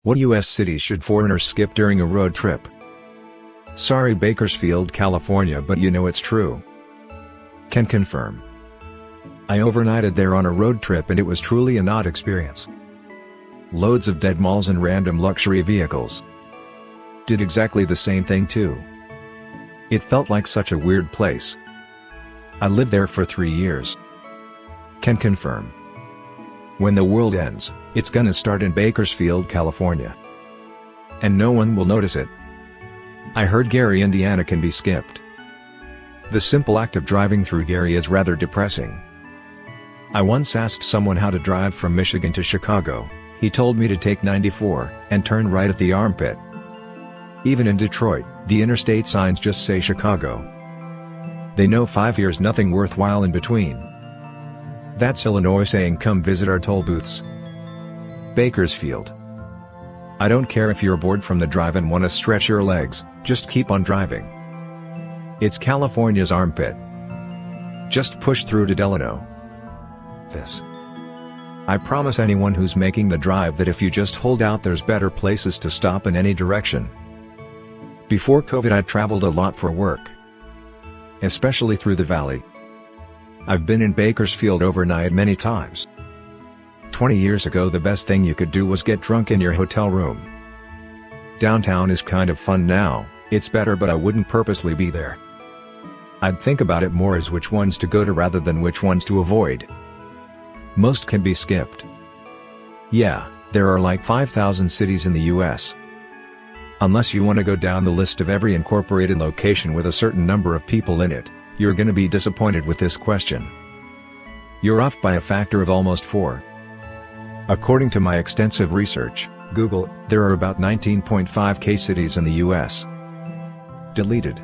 What U.S. cities should foreigners skip during a road trip? Sorry Bakersfield, California, but you know it's true. Can confirm. I overnighted there on a road trip and it was truly an odd experience. Loads of dead malls and random luxury vehicles. Did exactly the same thing too. It felt like such a weird place. I lived there for 3 years. Can confirm. When the world ends, it's gonna start in Bakersfield, California. And no one will notice it. I heard Gary, Indiana can be skipped. The simple act of driving through Gary is rather depressing. I once asked someone how to drive from Michigan to Chicago. He told me to take 94 and turn right at the armpit. Even in Detroit, the interstate signs just say Chicago. They know 5 years nothing worthwhile in between. That's Illinois saying come visit our toll booths. Bakersfield. I don't care if you're bored from the drive and want to stretch your legs, just keep on driving. It's California's armpit. Just push through to Delano. This. I promise anyone who's making the drive that if you just hold out there's better places to stop in any direction. Before COVID I traveled a lot for work. Especially through the valley. I've been in Bakersfield overnight many times. 20 years ago the best thing you could do was get drunk in your hotel room. Downtown is kind of fun now, it's better but I wouldn't purposely be there. I'd think about it more as which ones to go to rather than which ones to avoid. Most can be skipped. Yeah, there are like 5,000 cities in the US. Unless you want to go down the list of every incorporated location with a certain number of people in it, you're gonna be disappointed with this question. You're off by a factor of almost 4. According to my extensive research, Google, there are about 19.5k cities in the US. Deleted.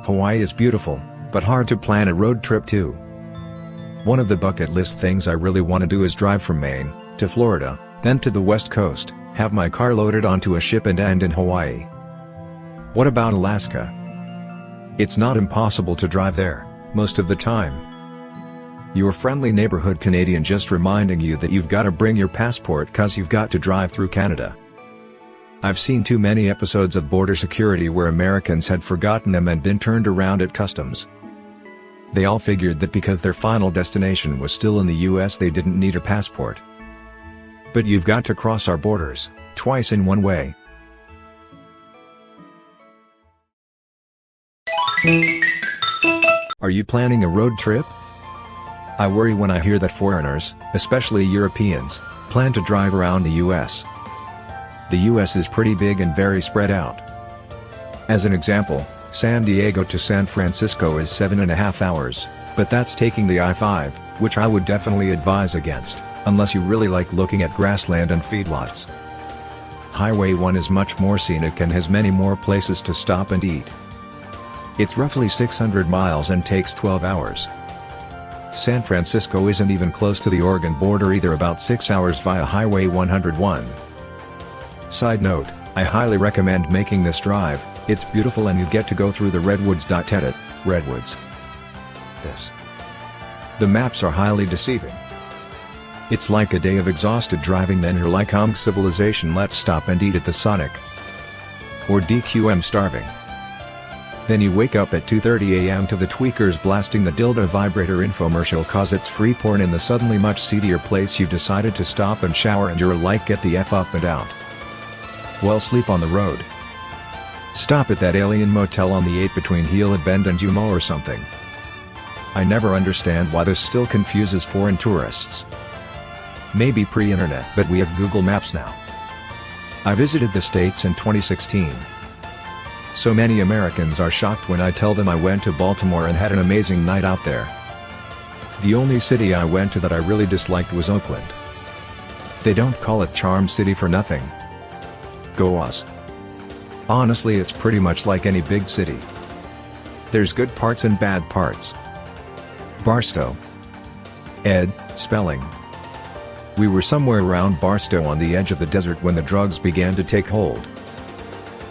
Hawaii is beautiful, but hard to plan a road trip to. One of the bucket list things I really want to do is drive from Maine to Florida, then to the West Coast, have my car loaded onto a ship and end in Hawaii. What about Alaska? It's not impossible to drive there, most of the time. Your friendly neighborhood Canadian just reminding you that you've got to bring your passport cause you've got to drive through Canada. I've seen too many episodes of border security where Americans had forgotten them and been turned around at customs. They all figured that because their final destination was still in the US they didn't need a passport. But you've got to cross our borders, twice in one way. Are you planning a road trip? I worry when I hear that foreigners, especially Europeans, plan to drive around the US. The US is pretty big and very spread out. As an example, San Diego to San Francisco is 7.5 hours, but that's taking the I-5, which I would definitely advise against, unless you really like looking at grassland and feedlots. Highway 1 is much more scenic and has many more places to stop and eat. It's roughly 600 miles and takes 12 hours. San Francisco isn't even close to the Oregon border either, about 6 hours via Highway 101. Side note, I highly recommend making this drive, it's beautiful and you get to go through the redwoods. Edit, redwoods. This. The maps are highly deceiving. It's like a day of exhausted driving, then you're like civilization, let's stop and eat at the Sonic. Or DQM starving. Then you wake up at 2:30 a.m. to the tweakers blasting the dildo vibrator infomercial cause it's free porn in the suddenly much seedier place you decided to stop and shower and you're like get the F up and out. Well, sleep on the road. Stop at that alien motel on the 8 between Gila Bend and Jumeau or something. I never understand why this still confuses foreign tourists. Maybe pre-internet, but we have Google Maps now. I visited the States in 2016. So many Americans are shocked when I tell them I went to Baltimore and had an amazing night out there. The only city I went to that I really disliked was Oakland. They don't call it Charm City for nothing. Go us. Honestly, it's pretty much like any big city. There's good parts and bad parts. Barstow. Ed, spelling. We were somewhere around Barstow on the edge of the desert when the drugs began to take hold.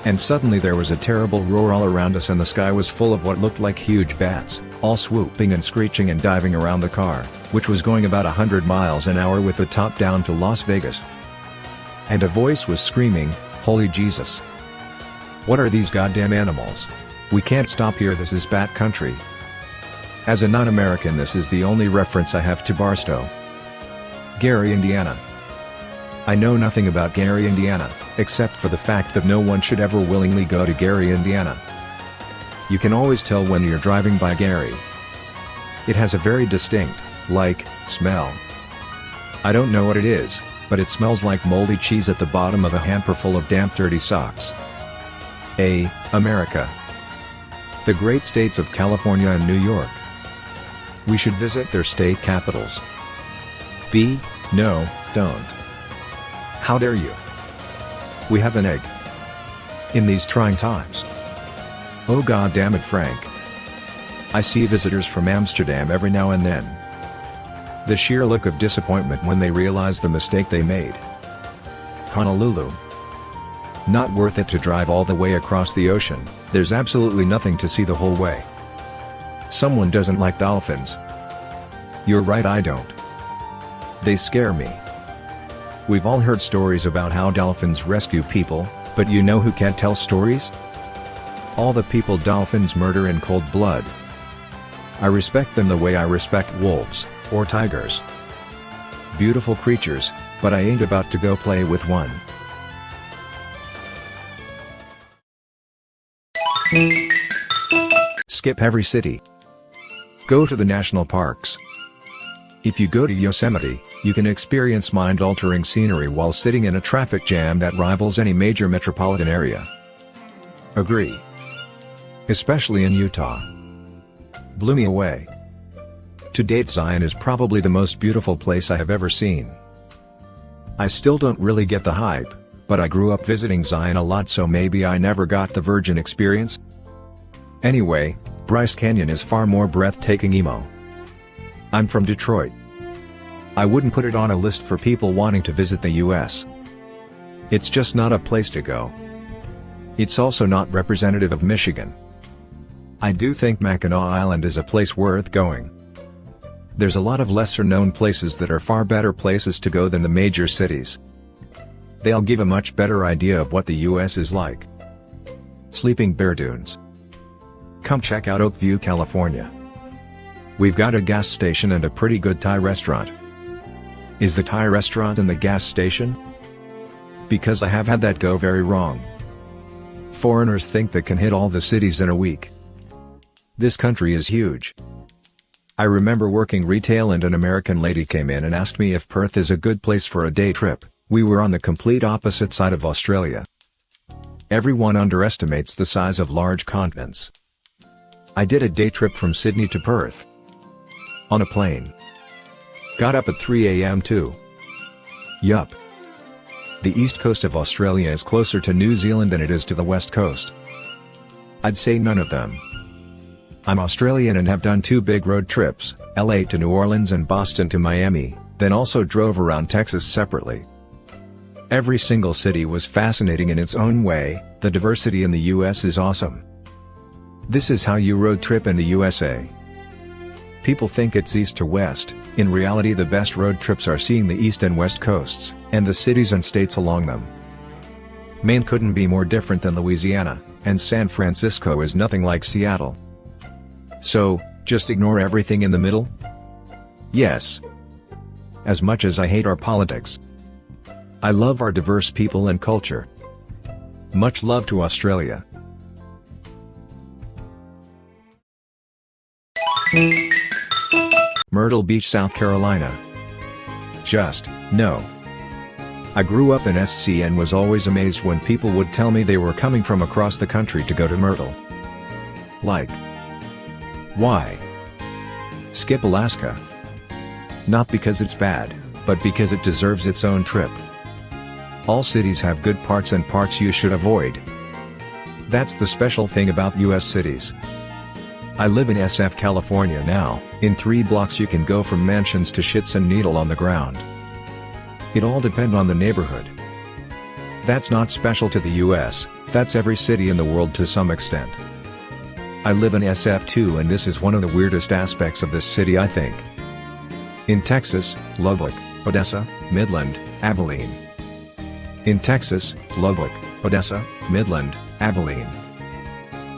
And suddenly there was a terrible roar all around us and the sky was full of what looked like huge bats, all swooping and screeching and diving around the car, which was going about 100 miles an hour with the top down to Las Vegas. And a voice was screaming, "Holy Jesus! What are these goddamn animals? We can't stop here, this is bat country." As a non-American, this is the only reference I have to Barstow. Gary, Indiana. I know nothing about Gary, Indiana, except for the fact that no one should ever willingly go to Gary, Indiana. You can always tell when you're driving by Gary. It has a very distinct, smell. I don't know what it is, but it smells like moldy cheese at the bottom of a hamper full of damp, dirty socks. A. America. The great states of California and New York. We should visit their state capitals. B. No, don't. How dare you? We have an egg. In these trying times. Oh god damn it, Frank. I see visitors from Amsterdam every now and then. The sheer look of disappointment when they realize the mistake they made. Honolulu. Not worth it to drive all the way across the ocean, there's absolutely nothing to see the whole way. Someone doesn't like dolphins. You're right, I don't. They scare me. We've all heard stories about how dolphins rescue people, but you know who can't tell stories? All the people dolphins murder in cold blood. I respect them the way I respect wolves, or tigers. Beautiful creatures, but I ain't about to go play with one. Skip every city. Go to the national parks. If you go to Yosemite, you can experience mind-altering scenery while sitting in a traffic jam that rivals any major metropolitan area. Agree. Especially in Utah. Blew me away. To date, Zion is probably the most beautiful place I have ever seen. I still don't really get the hype, but I grew up visiting Zion a lot, so maybe I never got the virgin experience. Anyway, Bryce Canyon is far more breathtaking emo. I'm from Detroit. I wouldn't put it on a list for people wanting to visit the US. It's just not a place to go. It's also not representative of Michigan. I do think Mackinac Island is a place worth going. There's a lot of lesser-known places that are far better places to go than the major cities. They'll give a much better idea of what the US is like. Sleeping Bear Dunes. Come check out Oakview, California. We've got a gas station and a pretty good Thai restaurant. Is the Thai restaurant in the gas station? Because I have had that go very wrong. Foreigners think they can hit all the cities in a week. This country is huge. I remember working retail and an American lady came in and asked me if Perth is a good place for a day trip. We were on the complete opposite side of Australia. Everyone underestimates the size of large continents. I did a day trip from Sydney to Perth. On a plane. Got up at 3 a.m. too. Yup. The east coast of Australia is closer to New Zealand than it is to the west coast. I'd say none of them. I'm Australian and have done 2 big road trips, LA to New Orleans and Boston to Miami, then also drove around Texas separately. Every single city was fascinating in its own way. The diversity in the US is awesome. This is how you road trip in the USA. People think it's east to west. In reality, the best road trips are seeing the east and west coasts, and the cities and states along them. Maine couldn't be more different than Louisiana, and San Francisco is nothing like Seattle. So, just ignore everything in the middle? Yes. As much as I hate our politics, I love our diverse people and culture. Much love to Australia. Myrtle Beach, South Carolina. Just, no. I grew up in SC and was always amazed when people would tell me they were coming from across the country to go to Myrtle. Like, why? Skip Alaska. Not because it's bad, but because it deserves its own trip. All cities have good parts and parts you should avoid. That's the special thing about US cities. I live in SF, California now. In 3 blocks you can go from mansions to shits and needle on the ground. It all depends on the neighborhood. That's not special to the US, that's every city in the world to some extent. I live in SF too, and this is one of the weirdest aspects of this city, I think. In Texas, Lubbock, Odessa, Midland, Abilene, In Texas, Lubbock, Odessa, Midland, Abilene.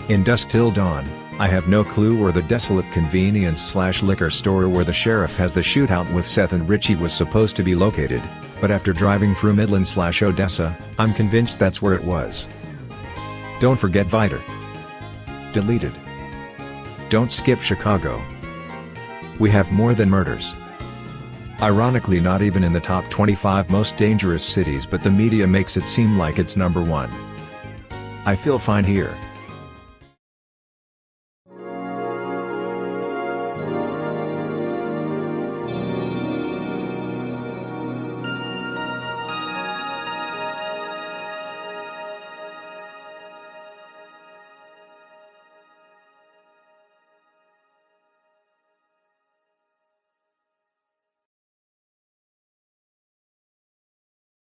In dusk till dawn, I have no clue where the desolate convenience/liquor store where the sheriff has the shootout with Seth and Richie was supposed to be located, but after driving through Midland/Odessa, I'm convinced that's where it was. Don't forget Viter. Deleted. Don't skip Chicago. We have more than murders. Ironically, not even in the top 25 most dangerous cities, but the media makes it seem like it's number one. I feel fine here.